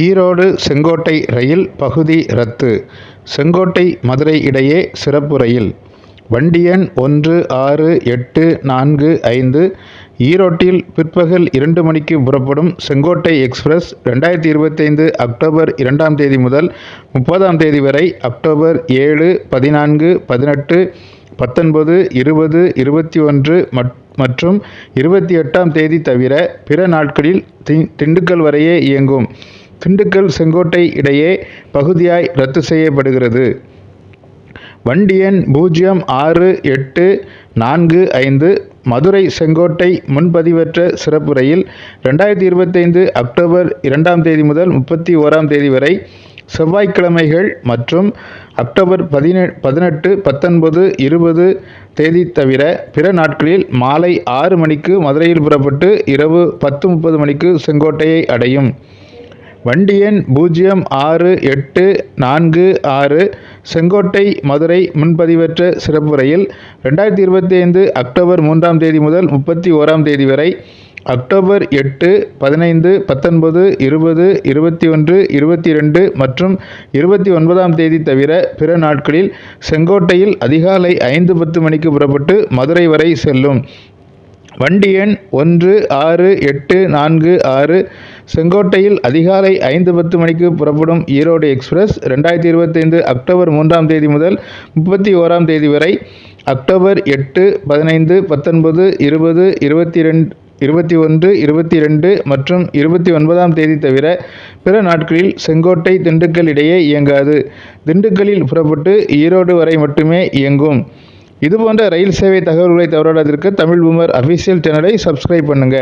ஈரோடு செங்கோட்டை ரயில் பகுதி ரத்து. செங்கோட்டை மதுரை இடையே சிறப்பு ரயில். வண்டி எண் 168445. ஈரோட்டில் பிற்பகல் 2 மணிக்கு புறப்படும் செங்கோட்டை எக்ஸ்பிரஸ் 2025 அக்டோபர் 2ஆம் தேதி முதல் 30ஆம் தேதி வரை அக்டோபர் 7, 14, 18, 19, 20, 21 மற்றும் 28ஆம் தேதி தவிர பிற நாட்களில் திண்டுக்கல் வரையே இயங்கும். திண்டுக்கல் செங்கோட்டை இடையே பகுதியாய் ரத்து செய்யப்படுகிறது. வண்டி எண் 068445. மதுரை செங்கோட்டை முன்பதிவற்ற சிறப்பு ரயில் 2025 அக்டோபர் 2ஆம் தேதி முதல் 31ஆம் தேதி வரை செவ்வாய்க்கிழமைகள் மற்றும் அக்டோபர் 18, 19, 20 தேதி தவிர பிற நாட்களில் மாலை 6 மணிக்கு மதுரையில் புறப்பட்டு இரவு 10:30 மணிக்கு செங்கோட்டையை அடையும். வண்டி எண் 068446. செங்கோட்டை மதுரை முன்பதிவற்ற சிறப்பு ரயில் 2025 அக்டோபர் 3ஆம் தேதி முதல் 31ஆம் தேதி வரை அக்டோபர் 8, 15, 19, 20, 21, 22 மற்றும் 29ஆம் தேதி தவிர பிற நாட்களில் செங்கோட்டையில் அதிகாலை 5:10 மணிக்கு புறப்பட்டு மதுரை வரை செல்லும். வண்டி எண் 168446. செங்கோட்டையில் அதிகாலை 5:10 மணிக்கு புறப்படும் ஈரோடு எக்ஸ்பிரஸ் 2025 அக்டோபர் 3ஆம் தேதி முதல் 31ஆம் தேதி வரை அக்டோபர் 8, 15, 19, 20, 21, 22 மற்றும் 29ஆம் தேதி தவிர பிற நாட்களில் செங்கோட்டை திண்டுக்கல் இடையே இயங்காது. திண்டுக்கல்லில் புறப்பட்டு ஈரோடு வரை மட்டுமே இயங்கும். இதுபோன்ற ரயில் சேவை தகவல்களை தவறாதிருக்க தமிழ் பூமர் அஃபிஷியல் சேனலை சப்ஸ்கிரைப் பண்ணுங்க.